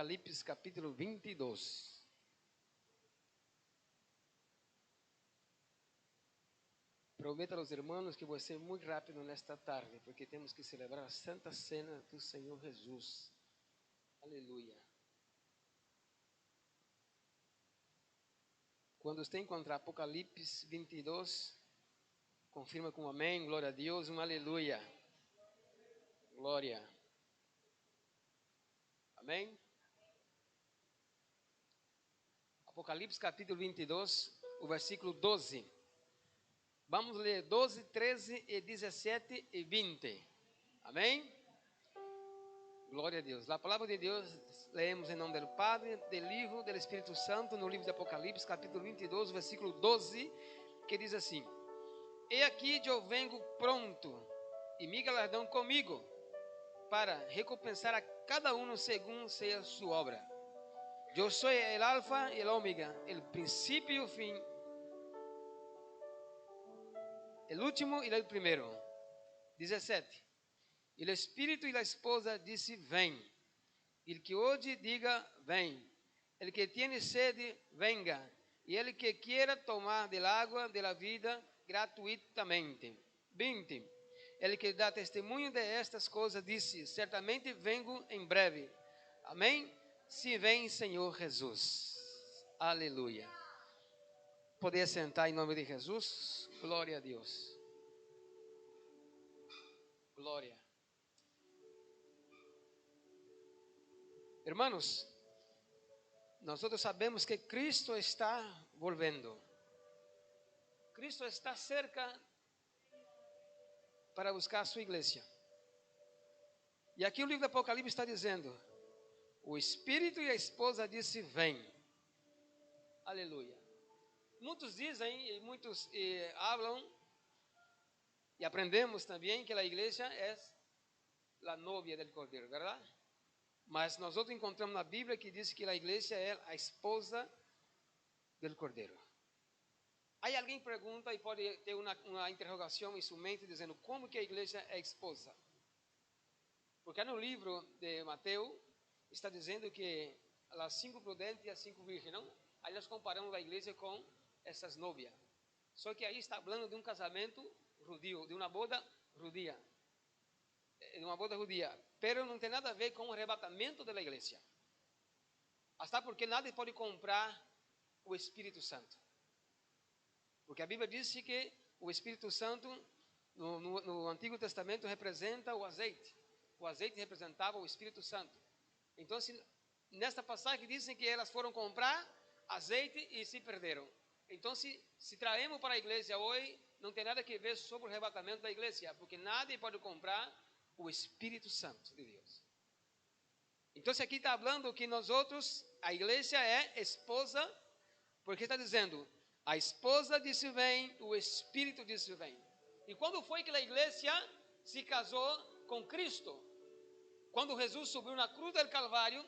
Apocalipse capítulo 22. Prometo aos irmãos que vou ser muito rápido nesta tarde, porque temos que celebrar a Santa Cena do Senhor Jesus. Aleluia. Quando você encontrar Apocalipse 22, confirma com um amém, glória a Deus, um aleluia. Glória. Amém? Apocalipse capítulo 22, o versículo 12. Vamos ler 12, 13, e 17 e 20. Amém? Glória a Deus. A palavra de Deus, leemos em nome do Padre, do Filho, do Espírito Santo, no livro de Apocalipse, capítulo 22, versículo 12, que diz assim: E aqui eu venho pronto, e me galardão comigo, para recompensar a cada um segundo seja sua obra. Eu sou o alfa e o ômega, o princípio e o fim, o último e o primeiro. 17. E o Espírito e a esposa disse: Vem. E el que hoje diga: Vem. El que tiene sede, venga. E el que quiera tomar del agua de la vida gratuitamente. 20. El que dá testemunho de estas coisas disse: Certamente vengo em breve. Amém? Se vem, Senhor Jesus. Aleluia. Poder sentar em nome de Jesus. Glória a Deus. Glória. Hermanos, nós sabemos que Cristo está volvendo. Cristo está cerca para buscar a sua igreja. E aqui o livro do Apocalipse está dizendo: o Espírito e a esposa disse: Vem. Aleluia. Muitos dizem e muitos falam e aprendemos também que a igreja é a novia do Cordeiro, verdade? Mas nós encontramos na Bíblia que diz que a igreja é a esposa do Cordeiro. Aí alguém pergunta e pode ter uma interrogação em sua mente dizendo: como que a igreja é esposa? Porque no livro de Mateus está dizendo que as 5 prudentes e as 5 virgens, não? Aí nós comparamos a igreja com essas novias. Só que aí está falando de um casamento judio, de uma boda judia. De uma boda judia. Pero não tem nada a ver com o arrebatamento da igreja. Até porque nada pode comprar o Espírito Santo. Porque a Bíblia diz que o Espírito Santo, no Antigo Testamento, representa o azeite. O azeite representava o Espírito Santo. Então, nesta passagem dizem que elas foram comprar azeite e se perderam. Então, se traemos para a igreja hoje, não tem nada a ver sobre o arrebatamento da igreja, porque nada pode comprar o Espírito Santo de Deus. Então, aqui está falando que nós outros, a igreja é esposa, porque está dizendo: a esposa disse vem, o Espírito disse vem. E quando foi que a igreja se casou com Cristo? Quando Jesus subiu na cruz do Calvário,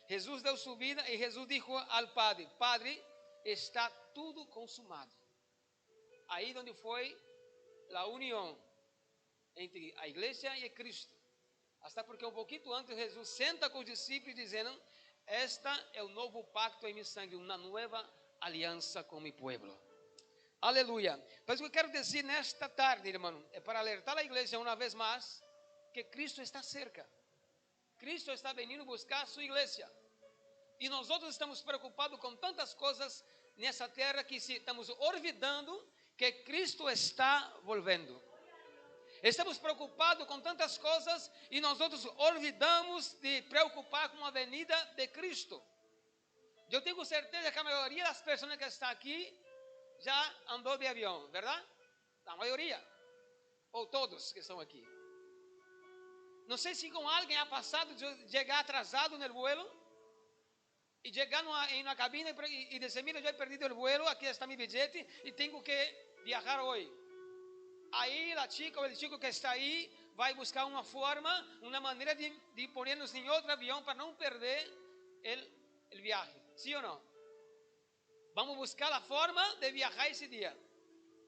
Jesus deu subida e Jesus disse ao Padre: Padre, está tudo consumado. Aí onde foi a união entre a igreja e Cristo. Até porque um pouquinho antes Jesus senta com os discípulos dizendo: esta é o novo pacto em meu sangue, uma nova aliança com meu povo. Aleluia. Mas o que eu quero dizer nesta tarde, irmão, é para alertar a igreja uma vez mais que Cristo está cerca. Cristo está vindo buscar a sua igreja. E nós outros estamos preocupados com tantas coisas nessa terra que estamos olvidando que Cristo está volvendo. Estamos preocupados com tantas coisas e nós outros olvidamos de preocupar com a venida de Cristo. Eu tenho certeza que a maioria das pessoas que está aqui já andou de avião, verdade? A maioria, ou todos que estão aqui. Não sei se com alguém ha passado de chegar atrasado no vuelo e chegar em uma cabine e dizer: mira, eu he perdido o vuelo, aqui está meu bilhete e tenho que viajar hoje. Aí a chica ou o chico que está aí vai buscar uma forma, uma maneira de pôr-nos em outro avião para não perder o viagem. Sim ou não? Vamos buscar a forma de viajar esse dia.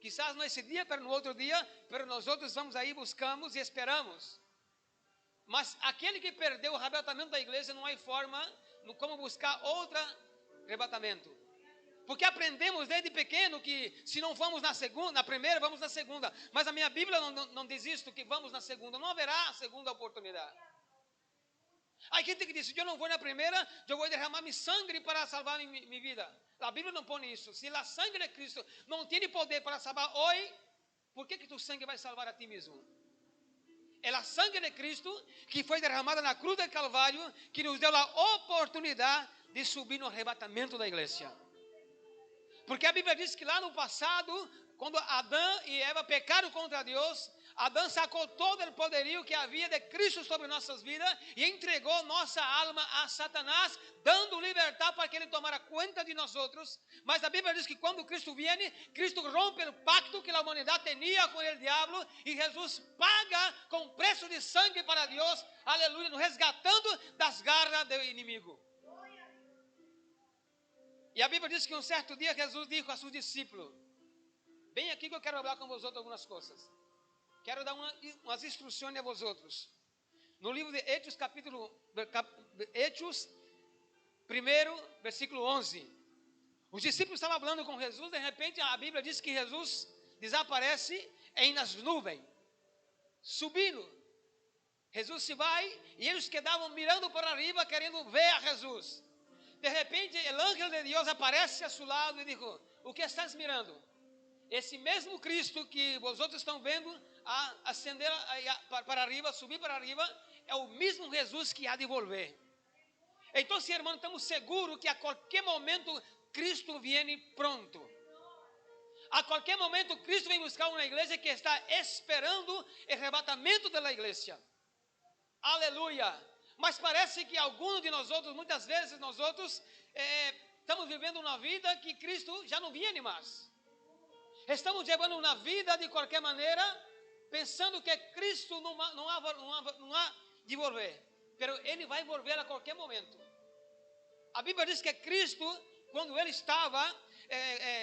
Quizás não esse dia, mas no outro dia, mas nós outros vamos aí, buscamos e esperamos. Mas aquele que perdeu o arrebatamento da igreja, não há forma como buscar outro arrebatamento. Porque aprendemos desde pequeno que se não vamos na primeira, vamos na segunda. Mas a minha Bíblia não diz isto, que vamos na segunda. Não haverá segunda oportunidade. Hay gente que diz, eu não vou na primeira, eu vou derramar meu sangue para salvar minha vida. A Bíblia não põe isso. Se a sangue de Cristo não tem poder para salvar hoje, por que tu sangue vai salvar a ti mesmo? É a sangue de Cristo que foi derramada na cruz do Calvário que nos deu a oportunidade de subir no arrebatamento da igreja. Porque a Bíblia diz que lá no passado, quando Adão e Eva pecaram contra Deus, Adão sacou todo o poderio que havia de Cristo sobre nossas vidas e entregou nossa alma a Satanás, dando liberdade para que ele tomara conta de nós outros. Mas a Bíblia diz que quando Cristo viene, Cristo rompe o pacto que a humanidade tinha com o diabo e Jesus paga com preço de sangue para Deus, aleluia, nos resgatando das garras do inimigo. E a Bíblia diz que um certo dia Jesus disse a seus discípulos, bem aqui que eu quero falar com vocês algumas coisas. Quero dar umas instruções a vocês. No livro de Hechos, Hechos 1, versículo 11. Os discípulos estavam falando com Jesus, de repente a Bíblia diz que Jesus desaparece nas nuvens, subindo. Jesus se vai e eles quedavam mirando para arriba, querendo ver a Jesus. De repente, o ángel de Deus aparece a seu lado e diz, o que estás mirando? Esse mesmo Cristo que vocês estão vendo ascender para arriba, subir para arriba, é o mesmo Jesus que há de volver. Então, irmão, estamos seguros que a qualquer momento Cristo vem pronto. A qualquer momento Cristo vem buscar uma igreja que está esperando o arrebatamento da igreja. Aleluia! Mas parece que alguns de nós outros, muitas vezes nós outros, estamos vivendo uma vida que Cristo já não viene mais. Estamos levando uma vida de qualquer maneira, pensando que Cristo não há de volver. Mas Ele vai volver a qualquer momento. A Bíblia diz que Cristo, quando Ele estava,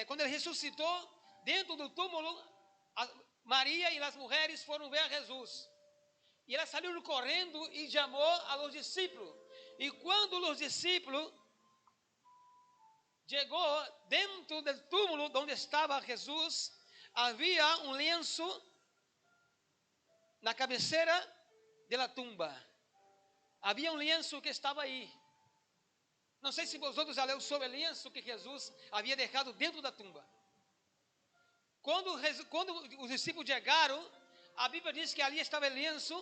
quando Ele ressuscitou, dentro do túmulo, Maria e as mulheres foram ver a Jesus. E ela saiu correndo e chamou a los discípulos. E quando os discípulos chegou dentro do túmulo onde estava Jesus, havia um lenço na cabeceira da tumba. Havia um lenço que estava aí. Não sei se vocês já leram sobre o lenço que Jesus havia deixado dentro da tumba. Quando os discípulos chegaram, a Bíblia diz que ali estava o lenço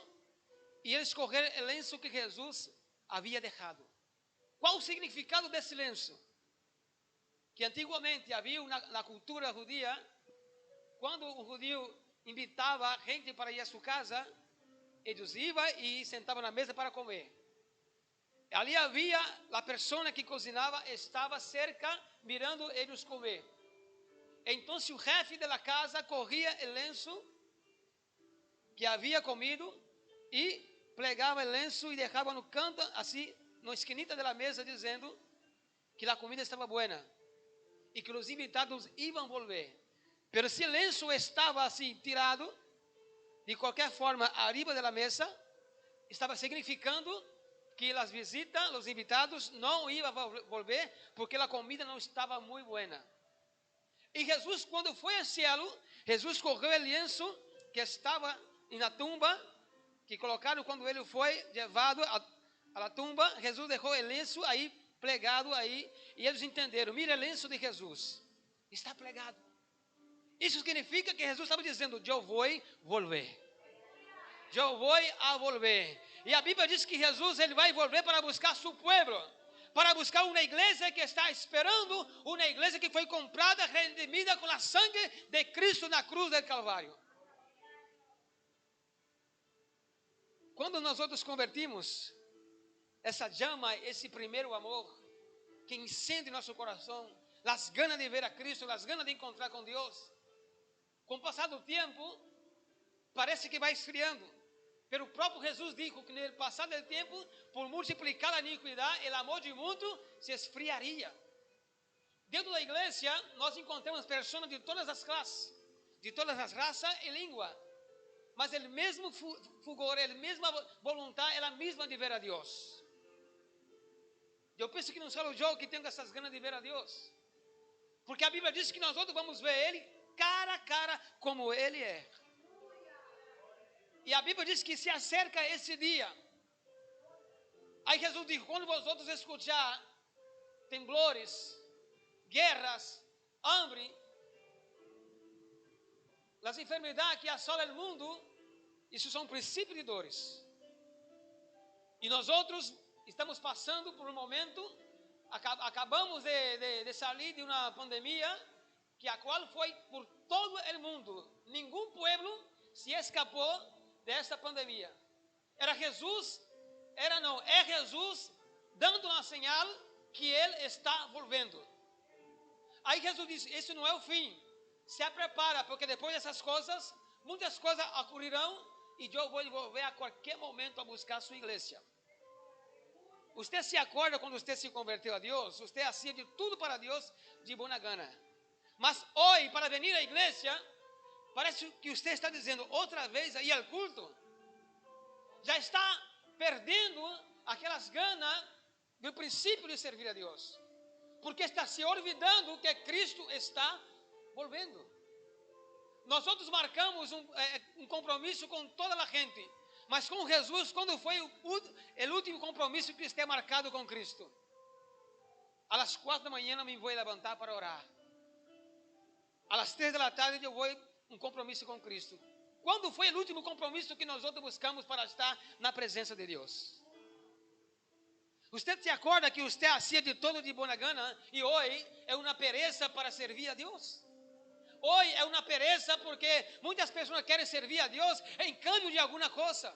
e eles correram o lenço que Jesus havia deixado. Qual o significado desse lenço? Que antigamente havia na cultura judia, quando o judeu invitava a gente para ir à sua casa, eles iam e sentavam na mesa para comer. Ali havia a pessoa que cozinhava, estava cerca, mirando eles comer. Então, o chefe da casa corria o lenço que havia comido e plegava o lenço e deixava no canto, assim, na esquinita da mesa, dizendo que a comida estava boa e que os invitados iam volver. Mas se o lenço estava assim tirado, de qualquer forma, arriba da mesa, estava significando que as visitas, os invitados não iam volver porque a comida não estava muito boa. E Jesus, quando foi ao céu, Jesus correu o lenço que estava na tumba, que colocaram quando ele foi levado à tumba. Jesus deixou o lenço aí, plegado aí, e eles entenderam, mira o lenço de Jesus, está plegado. Isso significa que Jesus estava dizendo, eu vou volver. Eu vou a volver. E a Bíblia diz que Jesus ele vai volver para buscar seu povo, para buscar uma igreja que está esperando, uma igreja que foi comprada, redimida com a sangue de Cristo na cruz do Calvário. Quando nós outros convertimos, essa chama, esse primeiro amor, que incende nosso coração, as ganas de ver a Cristo, as ganas de encontrar com Deus, com o passar do tempo, parece que vai esfriando. Pero o próprio Jesus disse que no passar do tempo, por multiplicar a iniquidade, o amor de muito se esfriaria. Dentro da igreja, nós encontramos pessoas de todas as classes, de todas as raças e línguas. Mas o mesmo fulgor, a mesma vontade, é a mesma de ver a Deus. Eu penso que não sou eu que tenho essas ganas de ver a Deus. Porque a Bíblia diz que nós outros vamos ver Ele cara a cara como Ele é. E a Bíblia diz que se acerca esse dia. Aí Jesus diz, quando vós outros escutar temblores, guerras, hambre, as enfermidades que assolam o mundo, isso são princípios de dores. E nós outros estamos passando por um momento, acabamos de sair de uma pandemia, que a qual foi por todo o mundo. Nenhum pueblo se escapou desta pandemia. É Jesus dando uma señal que Ele está volvendo. Aí Jesus disse, isso não é o fim. Se prepara, porque depois dessas coisas, muitas coisas ocorrerão e eu vou volver a qualquer momento a buscar a sua igreja. Você se acorda quando você se converteu a Deus? Você hacía de tudo para Deus de boa gana. Mas hoje, para vir à igreja, parece que você está dizendo outra vez aí ao culto. Já está perdendo aquelas ganas do princípio de servir a Deus. Porque está se olvidando que Cristo está volvendo. Nós outros marcamos um compromisso com toda a gente. Mas com Jesus, quando foi o último compromisso que esteja marcado com Cristo? Às 4 da manhã me vou levantar para orar. Às 3 da tarde eu vou um compromisso com Cristo. Quando foi o último compromisso que nós outros buscamos para estar na presença de Deus? Você se acorda que você hacía de todo de boa gana e hoje é uma pereza para servir a Deus? Hoje é uma pereza porque muitas pessoas querem servir a Deus em cambio de alguma coisa.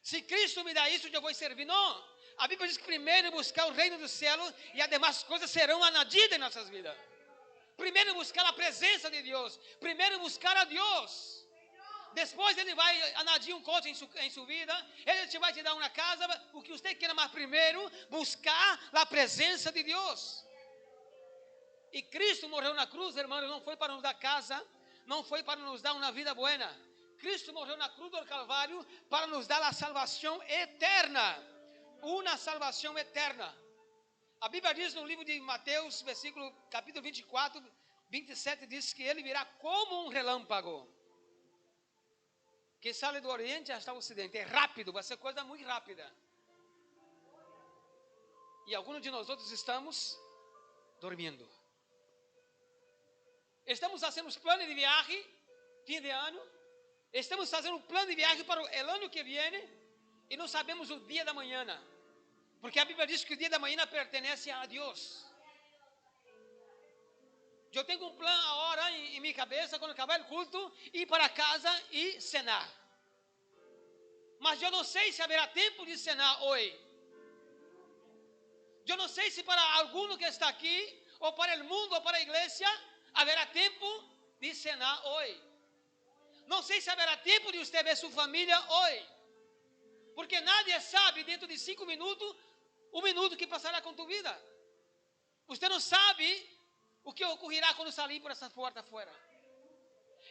Se Cristo me dá isso, eu vou servir. Não. A Bíblia diz que primeiro buscar o reino do céu e as demais coisas serão añadidas em nossas vidas. Primeiro buscar a presença de Deus. Primeiro buscar a Deus. Depois Ele vai añadir um coisa em sua vida. Ele vai te dar uma casa, o que você quer, mas primeiro buscar a presença de Deus. E Cristo morreu na cruz, irmãos, não foi para nos dar casa, não foi para nos dar uma vida boa. Cristo morreu na cruz do Calvário para nos dar a salvação eterna. Uma salvação eterna. A Bíblia diz no livro de Mateus, capítulo 24, 27, diz que Ele virá como um relâmpago, que sai do Oriente até o Ocidente. É rápido, vai ser coisa muito rápida. E alguns de nós outros estamos dormindo. Estamos fazendo os planos de viagem, fim de ano. Estamos fazendo um plano de viagem para o ano que vem e não sabemos o dia da manhã. Porque a Bíblia diz que o dia da manhã pertence a Deus. Eu tenho um plano agora em minha cabeça, quando acabar o culto, ir para casa e cenar. Mas eu não sei se haverá tempo de cenar hoje. Eu não sei se para algum que está aqui, ou para o mundo, ou para a igreja, haverá tempo de cenar hoje. Não sei se haverá tempo de você ver sua família hoje. Porque nadie sabe dentro de 5 minutos, 1 minuto que passará com tua vida. Você não sabe o que ocorrerá quando sair por essa porta fora.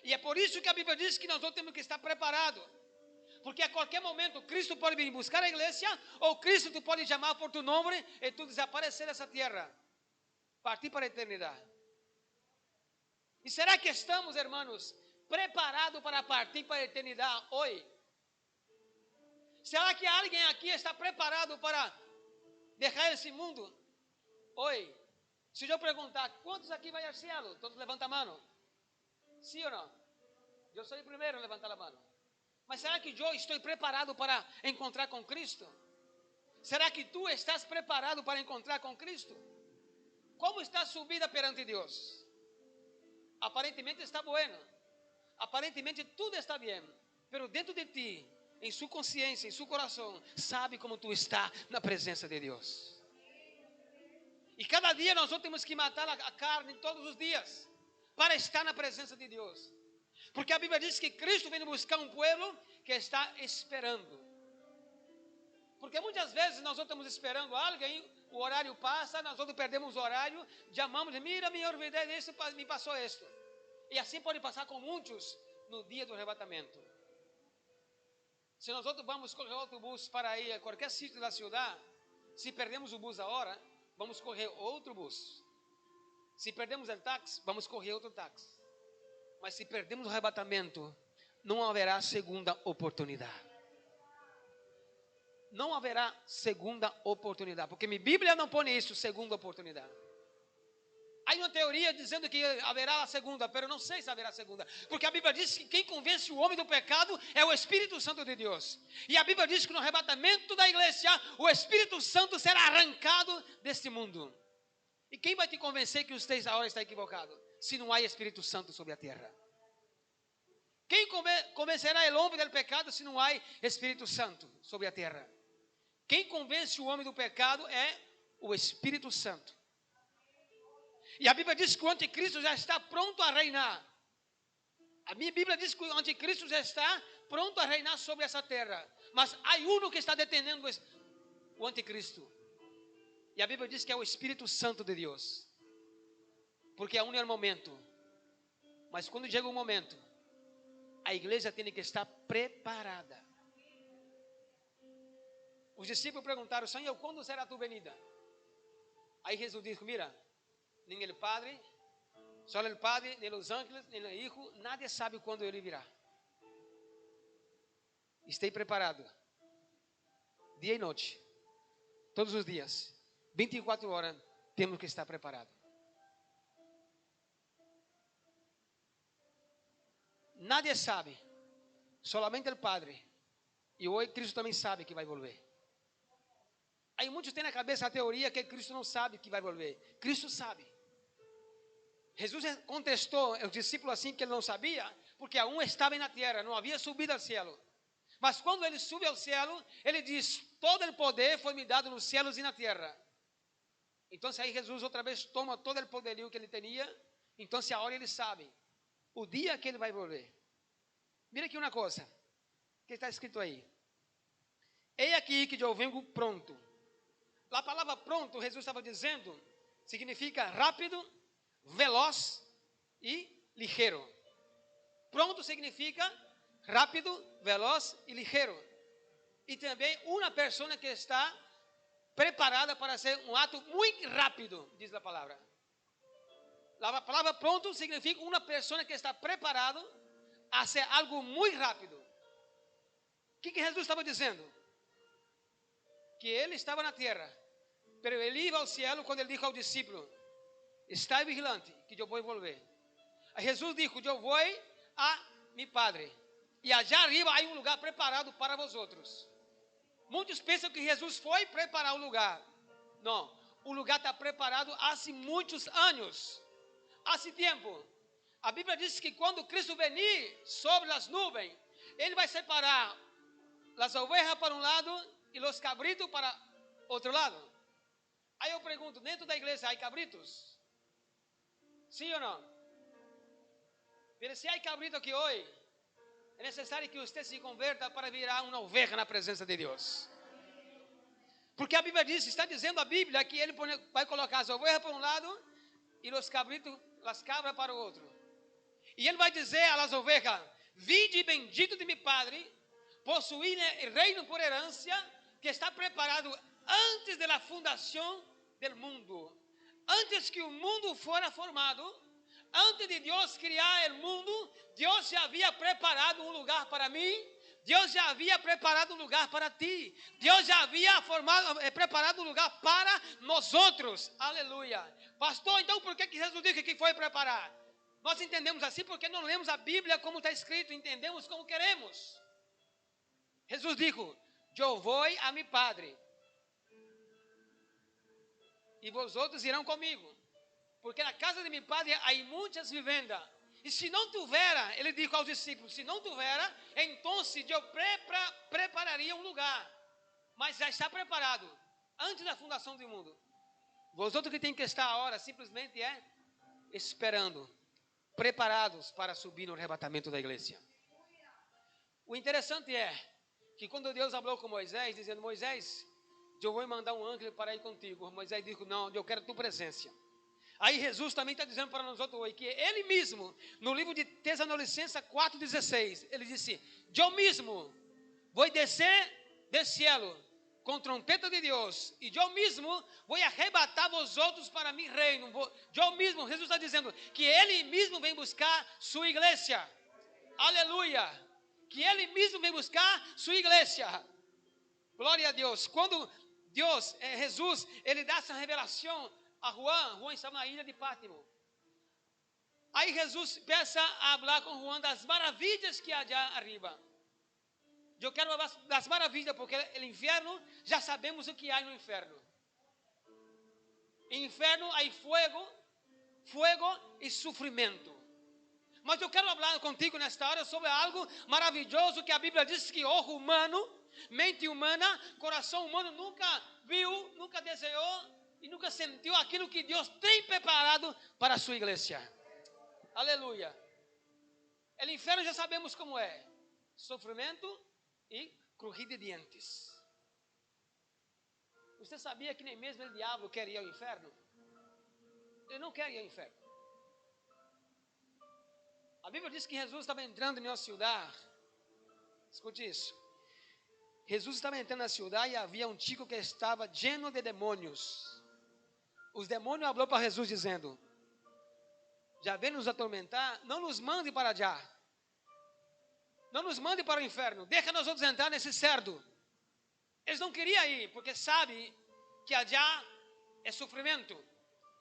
E é por isso que a Bíblia diz que nós temos que estar preparados. Porque a qualquer momento Cristo pode vir buscar a igreja, ou Cristo te pode chamar por tu nome e tu desaparecer dessa terra, partir para a eternidade. E será que estamos, irmãos, preparados para partir para a eternidade hoje? Será que alguém aqui está preparado para deixar esse mundo hoje? Se eu perguntar, quantos aqui vai ao céu? Todos levantam a mão. Sim ou não? Eu sou o primeiro a levantar a mão. Mas será que eu estou preparado para encontrar com Cristo? Será que tu estás preparado para encontrar com Cristo? Como está a sua vida perante Deus? Aparentemente está bueno. Aparentemente tudo está bem. Mas dentro de ti, em sua consciência, em seu coração, sabe como tu está na presença de Deus. E cada dia nós temos que matar a carne todos os dias para estar na presença de Deus. Porque a Bíblia diz que Cristo vem buscar um povo que está esperando. Porque muitas vezes nós estamos esperando alguém, o horário passa, nós outros perdemos o horário, chamamos, mira, me olvidei disso, me passou isto. E assim pode passar com muitos no dia do arrebatamento. Se nós outros vamos correr outro bus para ir a qualquer sítio da cidade, se perdemos o bus a hora, vamos correr outro bus. Se perdemos o táxi, vamos correr outro táxi. Mas se perdemos o arrebatamento, não haverá segunda oportunidade. Não haverá segunda oportunidade. Porque minha Bíblia não põe isso, segunda oportunidade. Há uma teoria dizendo que haverá a segunda, mas eu não sei se haverá a segunda. Porque a Bíblia diz que quem convence o homem do pecado é o Espírito Santo de Deus. E a Bíblia diz que no arrebatamento da igreja, o Espírito Santo será arrancado deste mundo. E quem vai te convencer que você agora está equivocado? Se não há Espírito Santo sobre a terra. Quem convencerá o homem do pecado se não há Espírito Santo sobre a terra? Quem convence o homem do pecado é o Espírito Santo. E a Bíblia diz que o anticristo já está pronto a reinar. A minha Bíblia diz que o anticristo já está pronto a reinar sobre essa terra. Mas há um que está detendo o anticristo. E a Bíblia diz que é o Espírito Santo de Deus. Porque aún não é o momento. Mas quando chega o momento, a igreja tem que estar preparada. Os discípulos perguntaram: Senhor, quando será a tua venida? Aí Jesus disse: mira, nem o Padre, só o Padre, nem os ángeles, nem o Hijo, nadie sabe quando ele virá. Esteja preparado, dia e noite, todos os dias, 24 horas, temos que estar preparados. Nadie sabe, solamente o Padre. E hoje Cristo também sabe que vai volver. Aí muitos têm na cabeça a teoria que Cristo não sabe que vai volver. Cristo sabe. Jesus contestou aos discípulos assim que ele não sabia, porque aún estava na terra, não havia subido ao céu. Mas quando ele sube ao céu, ele diz: todo o poder foi me dado nos céus e na terra. Então aí Jesus outra vez toma todo o poderio que ele tinha. Então agora ele sabe o dia que ele vai volver. Mira aqui uma coisa que está escrito aí: eis aqui que eu venho pronto. A palavra pronto, Jesus estava dizendo, significa rápido, veloz e ligeiro. Pronto significa rápido, veloz e ligeiro. E também uma pessoa que está preparada para ser um ato muito rápido, diz a palavra. A palavra pronto significa uma pessoa que está preparada a ser algo muito rápido. O que Jesus estava dizendo? Que ele estava na terra, pero ele ia ao céu quando ele disse ao discípulo: está vigilante, que eu vou volver. Aí Jesus disse: eu vou a meu Padre, e allá arriba há um lugar preparado para vosotros. Muitos pensam que Jesus foi preparar o lugar. Não, o lugar está preparado há muitos anos, há tempo. A Bíblia diz que quando Cristo venir sobre as nuvens, ele vai separar as ovelhas para um lado e os cabritos para outro lado. Aí eu pergunto: dentro da igreja há cabritos? Sim ou não? Mas se há cabrito aqui hoje, é necessário que você se converta para virar uma ovelha na presença de Deus. Porque a Bíblia diz, está dizendo a Bíblia que ele vai colocar as ovelhas para um lado e os cabritos, as cabras para o outro. E ele vai dizer às ovelhas: vinde bendito de meu Padre, possuir o reino por herança, que está preparado antes da fundação do mundo. Antes que o mundo fora formado, antes de Deus criar o mundo, Deus já havia preparado um lugar para mim, Deus já havia preparado um lugar para ti, Deus já havia preparado um lugar para nós outros. Aleluia. Pastor, então por que Jesus disse que foi preparar? Nós entendemos assim porque não lemos a Bíblia como está escrito, entendemos como queremos. Jesus disse: eu vou a meu Padre, e vosotros irão comigo, porque na casa de meu Padre há muitas vivendas. E se não tiver, ele disse aos discípulos: se não tiver, então eu prepararia um lugar. Mas já está preparado antes da fundação do mundo. Vosotros que tem que estar agora simplesmente esperando, preparados para subir no arrebatamento da igreja. O interessante é que quando Deus falou com Moisés, dizendo: Moisés, eu vou mandar um anjo para ir contigo. Moisés disse: não, eu quero tua presença. Aí Jesus também está dizendo para nós outros hoje, que ele mesmo, no livro de Tessalonicenses 4,16, ele disse: eu mesmo vou descer do céu com trompeta de Deus, e eu mesmo vou arrebatar vós outros para mi reino. Eu mesmo, Jesus está dizendo que Ele mesmo vem buscar sua igreja. Aleluia! Que Ele mesmo vem buscar sua igreja. Glória a Deus. Quando Jesus, Ele dá essa revelação a Juan estava na ilha de Pátimo. Aí Jesus começa a falar com Juan das maravilhas que há allá arriba. Eu quero falar das maravilhas, porque o inferno, já sabemos o que há no inferno. No inferno há fogo e sofrimento. Mas eu quero falar contigo nesta hora sobre algo maravilhoso que a Bíblia diz que ojo humano, mente humana, coração humano nunca viu, nunca desejou e nunca sentiu aquilo que Deus tem preparado para a sua igreja. Aleluia. O inferno já sabemos como é: sofrimento e crujir de dientes. Você sabia que nem mesmo o diabo quer ir ao inferno? Ele não quer ir ao inferno. A Bíblia diz que Jesus estava entrando em uma cidade. Escute isso. Jesus estava entrando na cidade e havia um chico que estava lleno de demônios. Os demônios falaram para Jesus dizendo: já vem nos atormentar, não nos mande para allá. Não nos mande para o inferno. Deixa nós outros entrar nesse cerdo. Eles não queriam ir, porque sabem que allá é sofrimento.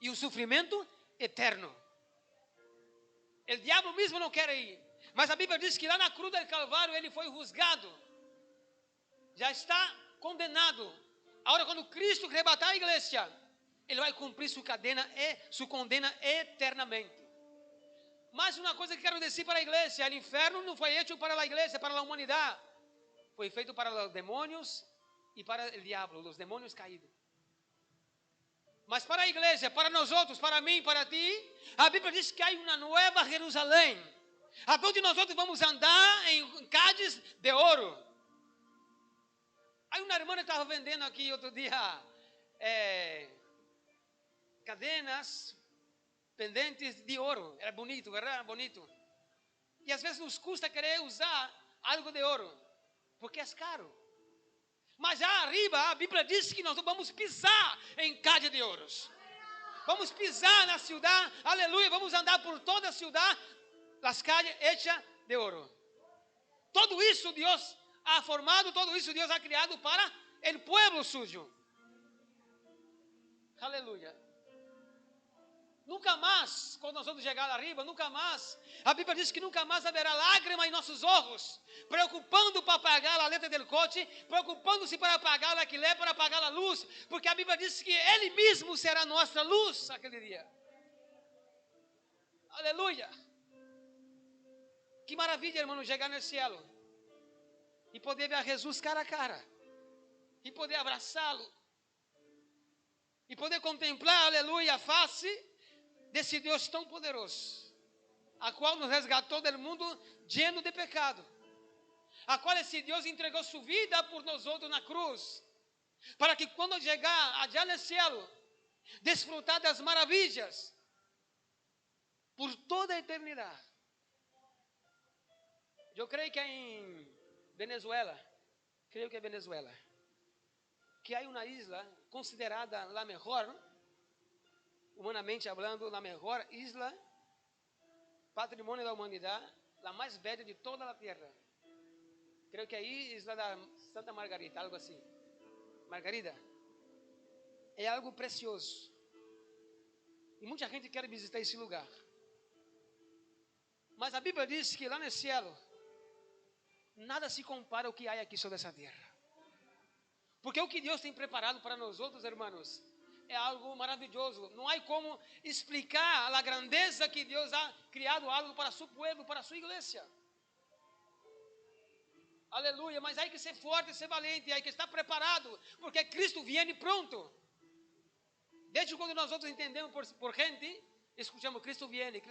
E o sofrimento eterno. O diabo mesmo não quer ir. Mas a Bíblia diz que lá na cruz do Calvário ele foi juzgado. Já está condenado. Agora quando Cristo arrebatar a igreja, ele vai cumprir sua condena eternamente. Mas uma coisa que quero dizer para a igreja: o inferno não foi feito para a igreja, para a humanidade. Foi feito para os demônios e para o diabo, os demônios caídos. Mas para a igreja, para nós outros, para mim, para ti, a Bíblia diz que há uma nova Jerusalém, aonde nós outros vamos andar em calles de ouro. Há uma irmã que estava vendendo aqui outro dia cadenas, pendentes de ouro. Era bonito, verdade? Bonito. E às vezes nos custa querer usar algo de ouro, porque é caro. Mas já arriba, a Bíblia diz que nós vamos pisar em calha de ouros. Vamos pisar na cidade, aleluia, vamos andar por toda a cidade, as calles hechas de ouro. Tudo isso Deus ha formado, tudo isso Deus ha criado para o povo suyo. Aleluia. Nunca mais, quando nós vamos chegar lá arriba, nunca mais. A Bíblia diz que nunca mais haverá lágrima em nossos olhos, preocupando para pagar a letra do coche, preocupando-se para pagar o alquiler, para pagar a luz, porque a Bíblia diz que Ele mesmo será nossa luz aquele dia. Aleluia. Que maravilha, irmão, chegar no céu e poder ver a Jesus cara a cara, e poder abraçá-lo, e poder contemplar, aleluia, a face desse Deus tão poderoso, a qual nos resgatou do mundo lleno de pecado, a qual esse Deus entregou sua vida por nós outros na cruz, para que quando chegar allá no céu, desfrutar das maravilhas por toda a eternidade. Eu creio que é em Venezuela, que há uma isla considerada a melhor, humanamente falando, a melhor isla, patrimônio da humanidade, a mais velha de toda a terra. Creio que é a isla da Santa Margarita, algo assim. Margarida. É algo precioso. E muita gente quer visitar esse lugar. Mas a Bíblia diz que lá no céu, nada se compara ao que há aqui sobre essa terra. Porque o que Deus tem preparado para nós outros, irmãos, é algo maravilhoso. Não há como explicar a grandeza que Deus ha criado algo para seu povo, para sua igreja. Aleluia, mas há que ser forte, ser valente, há que estar preparado, porque Cristo viene pronto. Desde quando nós outros entendemos por gente, escutamos Cristo viene,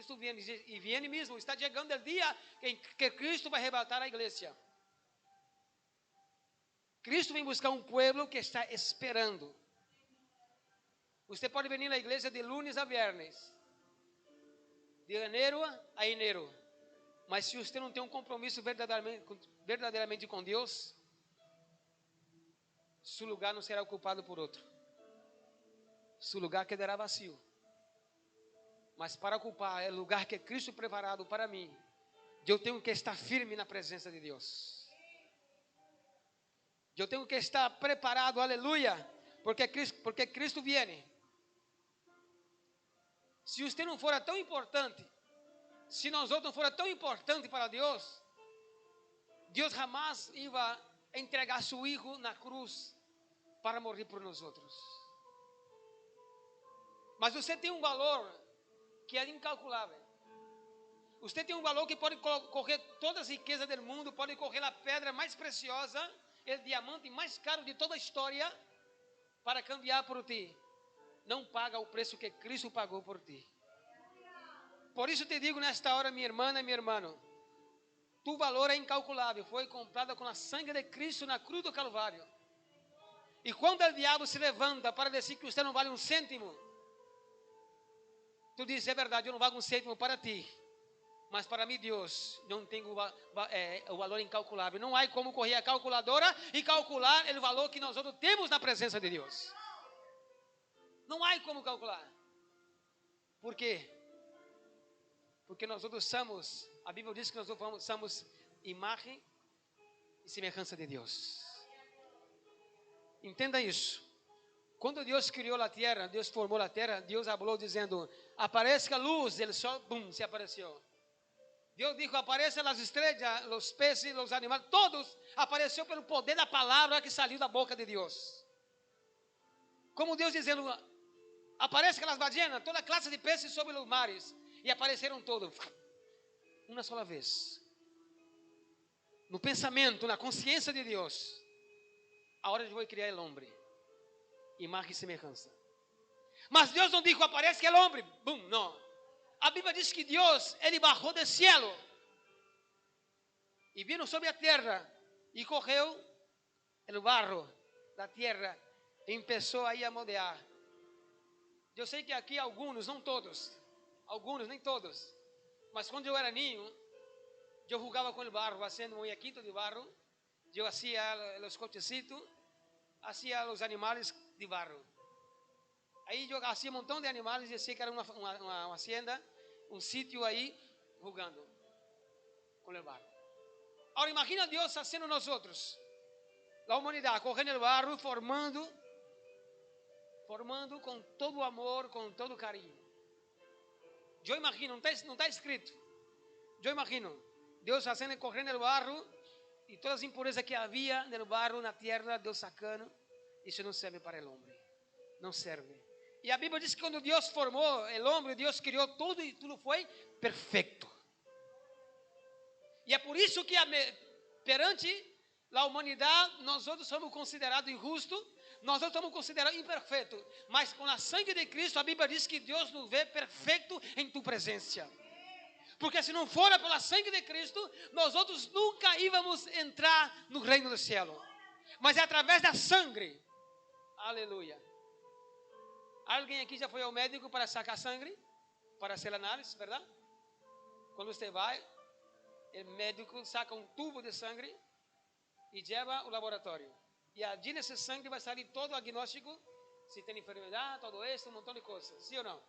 e viene mesmo. Está chegando o dia em que Cristo vai arrebatar a igreja. Cristo vem buscar um povo que está esperando. Você pode vir na igreja de lunes a viernes, de janeiro a janeiro, mas se você não tem um compromisso verdadeiramente com Deus, seu lugar não será ocupado por outro. Seu lugar quedará vazio. Mas para ocupar o lugar que Cristo preparado para mim, eu tenho que estar firme na presença de Deus. Eu tenho que estar preparado, aleluia, porque Cristo viene. Se você não for tão importante, se nós outros não for tão importante para Deus, Deus jamais ia entregar seu Filho na cruz para morrer por nós outros. Mas você tem um valor que é incalculável. Você tem um valor que pode correr todas as riquezas do mundo, pode correr a pedra mais preciosa, o diamante mais caro de toda a história, para cambiar por ti. Não paga o preço que Cristo pagou por ti. Por isso te digo nesta hora, minha irmã e meu irmão, tu valor é incalculável, foi comprado com a sangue de Cristo na cruz do Calvário. E quando o diabo se levanta para dizer que você não vale um cêntimo, tu diz, é verdade, eu não valgo um cêntimo para ti. Mas para mim, Deus, não tem o valor incalculável. Não há como correr a calculadora e calcular o valor que nós outros temos na presença de Deus. Não há como calcular. Por quê? Porque nós outros somos, a Bíblia diz que nós outros somos imagem e semelhança de Deus. Entenda isso. Quando Deus criou a terra, Deus formou a terra, Deus falou dizendo, apareça a luz, ele só, se apareceu. Deus disse, apareçam as estrelas, os peces, os animais, todos apareceu pelo poder da palavra que saiu da boca de Deus. Como Deus dizendo, apareçam aquelas ballenas, toda classe de peces sobre os mares, e apareceram todos, uma sola vez. No pensamento, na consciência de Deus, a hora de vou criar o homem, imagem e semelhança. Mas Deus não disse, aparece que é o homem, não. A Bíblia diz que Deus, Ele bajou do cielo e vino sobre a terra e correu no barro da terra e começou aí a modear. Eu sei que aqui alguns, não todos, alguns, nem todos, mas quando eu era ninho, eu jogava com o barro, fazendo um muñequito de barro, eu fazia os cochecitos, fazia os animais de barro. Aí eu fazia um montão de animais e dizia que era uma hacienda, um sítio aí, jogando com o barro. Agora imagina Deus fazendo nós outros, a humanidade, correndo o barro, formando com todo o amor, com todo o carinho. Eu imagino, não está escrito, eu imagino Deus fazendo, correndo o barro, e todas as impurezas que havia no barro, na terra, Deus sacando. Isso não serve para o homem, não serve. E a Bíblia diz que quando Deus formou o homem, Deus criou tudo e tudo foi perfeito. E é por isso que perante a humanidade, nós outros somos considerados injustos, nós outros somos considerados imperfeitos. Mas com a sangue de Cristo, a Bíblia diz que Deus nos vê perfeito em tua presença. Porque se não fora pela sangue de Cristo, nós outros nunca íamos entrar no reino do céu. Mas é através da sangue. Aleluia. Alguém aqui já foi ao médico para sacar sangue? Para fazer análise, verdade? Quando você vai, o médico saca um tubo de sangue e leva ao laboratório. E ali nesse sangue vai sair todo o diagnóstico, se tem enfermidade, todo isso, um montão de coisas. Sim ou não?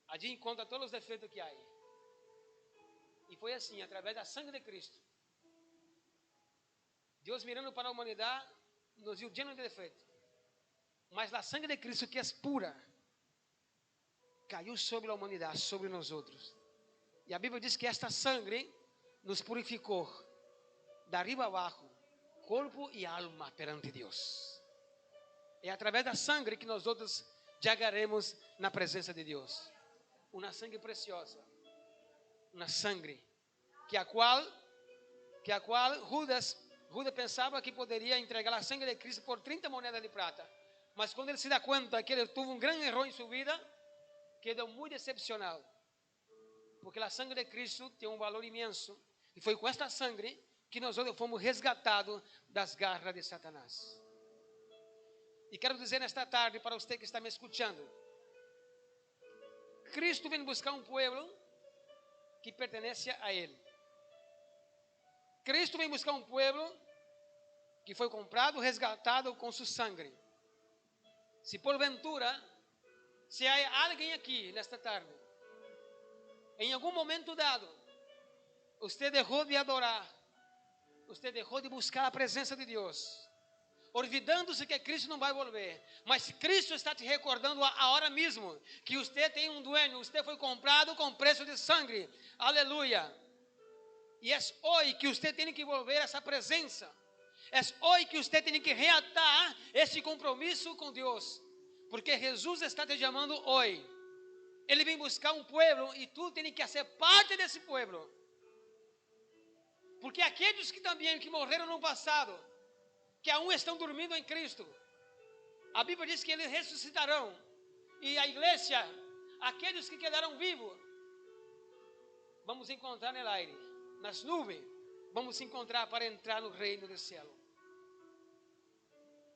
Ali encontra todos os defeitos que há. E foi assim, através da sangue de Cristo. Deus mirando para a humanidade, nos viu lleno de defeito. Mas a sangue de Cristo, que é pura, caiu sobre a humanidade, sobre nós outros. E a Bíblia diz que esta sangue nos purificou, da arriba abaixo, corpo e alma perante Deus. É através da sangue que nós outros chegaremos na presença de Deus. Uma sangue preciosa, uma sangue que a qual Judas pensava que poderia entregar a sangue de Cristo por 30 moedas de prata. Mas quando ele se dá conta que ele teve um grande erro em sua vida, quedou muito decepcionado. Porque a sangue de Cristo tem um valor imenso. E foi com esta sangue que nós fomos resgatados das garras de Satanás. E quero dizer nesta tarde para você que está me escutando, Cristo vem buscar um povo que pertence a Ele. Cristo vem buscar um povo que foi comprado, resgatado com seu sangue. Se porventura, se há alguém aqui nesta tarde, em algum momento dado, você deixou de adorar, você deixou de buscar a presença de Deus, olvidando-se que Cristo não vai volver, mas Cristo está te recordando a hora mesmo que você tem um dueño, você foi comprado com preço de sangue, aleluia. E é hoje que você tem que volver a essa presença, é hoje que você tem que reatar esse compromisso com Deus, porque Jesus está te chamando hoje. Ele vem buscar um povo e tu tem que ser parte desse povo. Porque aqueles que também que morreram no passado, que ainda estão dormindo em Cristo, a Bíblia diz que eles ressuscitarão. E a igreja, aqueles que quedaram vivos, vamos encontrar no aire, nas nuvens, vamos encontrar para entrar no reino do céu.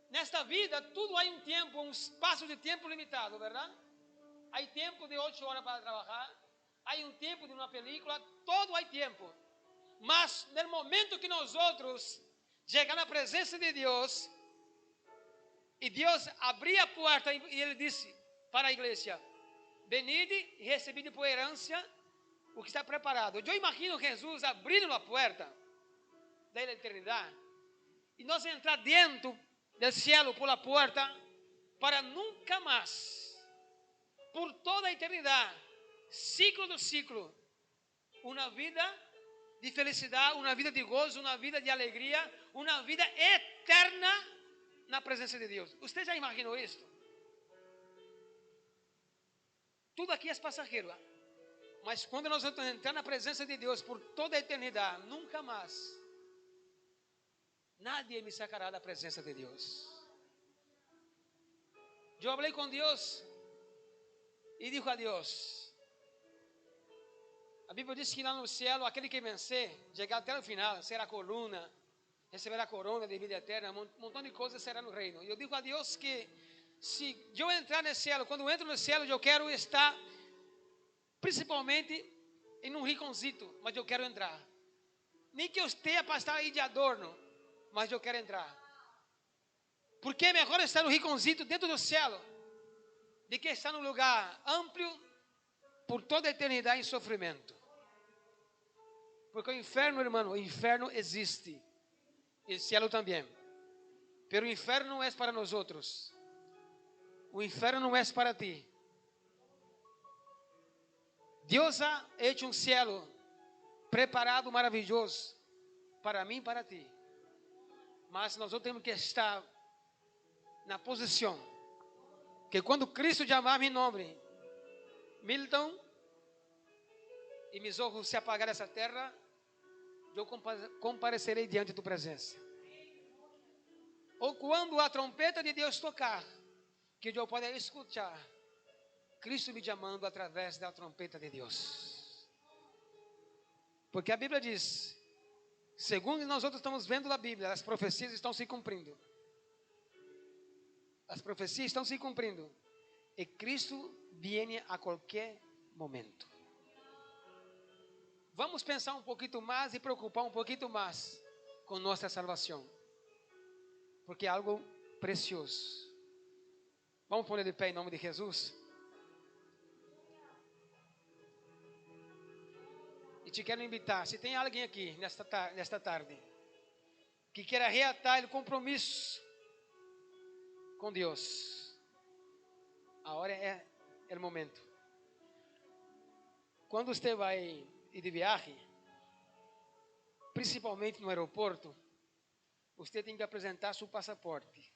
Nesta vida, tudo há um tempo, um espaço de tempo limitado, verdade? Há tempo de 8 horas para trabalhar, há um tempo de uma película, todo há tempo. Mas no momento que nós outros chegar na presença de Deus, e Deus abrir a porta e Ele disse para a igreja: venide e recebide por herança o que está preparado. Eu imagino Jesus abrindo a porta da eternidade e nós entrar dentro do céu por a porta para nunca mais, por toda a eternidade, ciclo do ciclo, uma vida de felicidade, uma vida de gozo, uma vida de alegria, uma vida eterna na presença de Deus. Você já imaginou isso? Tudo aqui é passageiro, mas quando nós vamos entrar na presença de Deus por toda a eternidade, nunca mais nadie me sacará da presença de Deus. Eu falei com Deus e disse a Deus, a Bíblia diz que lá no céu, aquele que vencer, chegar até o final, será a coluna, receberá a corona de vida eterna, um montão de coisas será no reino. E eu digo a Deus que se eu entrar no céu, quando eu entro no céu, eu quero estar principalmente em um rinconcito, mas eu quero entrar. Nem que eu esteja para estar aí de adorno, mas eu quero entrar. Porque é melhor estar no rinconcito dentro do céu, do que estar num lugar amplo por toda a eternidade em sofrimento. Porque o inferno, irmão, o inferno existe. E o céu também. Pero o inferno não é para nós outros. O inferno não é para ti. Deus ha hecho um céu preparado, maravilhoso, para mim e para ti. Mas nós temos que estar na posição que quando Cristo chamar meu nome, Milton, e meus olhos se apagar dessa terra, eu comparecerei diante da tua presença. Ou quando a trompeta de Deus tocar, que eu possa escutar Cristo me chamando através da trompeta de Deus. Porque a Bíblia diz, segundo nós outros estamos vendo na Bíblia, as profecias estão se cumprindo. As profecias estão se cumprindo. E Cristo vem a qualquer momento. Vamos pensar um pouquinho mais e preocupar um pouquinho mais com nossa salvação. Porque é algo precioso. Vamos pôr de pé em nome de Jesus? E te quero invitar, se tem alguém aqui nesta tarde que queira reatar o compromisso com Deus, a hora é o momento. Quando você vai ir de viagem, principalmente no aeroporto, você tem que apresentar seu passaporte.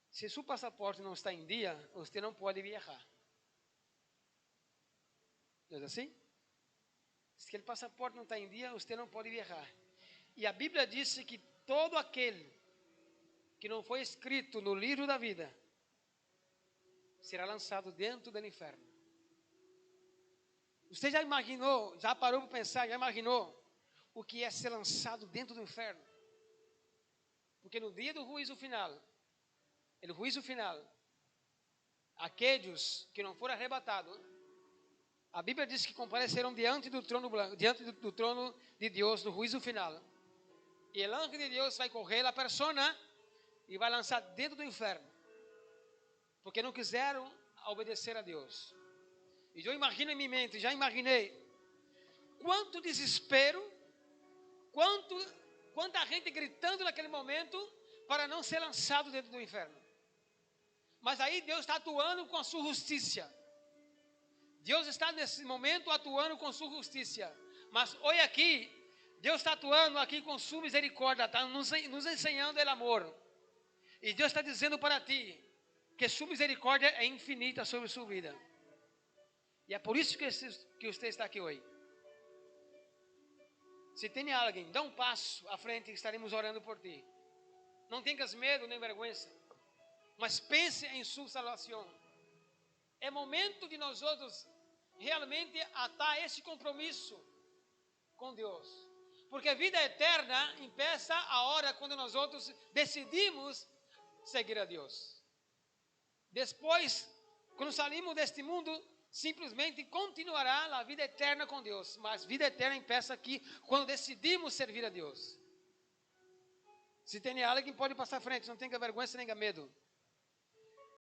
Se seu passaporte não está em dia, você não pode viajar. Não é assim? Se o passaporte não está em dia, você não pode viajar. E a Bíblia diz que todo aquele que não foi escrito no livro da vida será lançado dentro do inferno. Você já imaginou, já parou para pensar, já imaginou o que é ser lançado dentro do inferno? Porque no dia do juízo final, aqueles que não foram arrebatados, a Bíblia diz que comparecerão diante do trono branco, diante do trono de Deus no juízo final. E o anjo de Deus vai correr a persona e vai lançar dentro do inferno. Porque não quiseram obedecer a Deus. E eu imagino em minha mente, já imaginei, quanto desespero, quanta gente gritando naquele momento para não ser lançado dentro do inferno. Mas aí Deus está atuando com a sua justiça. Deus está nesse momento atuando com sua justiça. Mas olha aqui, Deus está atuando aqui com sua misericórdia, está nos ensinando o amor. E Deus está dizendo para ti que sua misericórdia é infinita sobre sua vida. E é por isso que você está aqui hoje. Se tem alguém, dá um passo à frente e estaremos orando por ti. Não tenhas medo nem vergonha, mas pense em sua salvação. É momento de nós outros realmente atar esse compromisso com Deus. Porque a vida eterna começa a hora quando nós outros decidimos seguir a Deus. Depois, quando saímos deste mundo, simplesmente continuará a vida eterna com Deus. Mas vida eterna começa aqui quando decidimos servir a Deus. Se tem alguém que pode passar à frente, não tenha vergonha nem medo.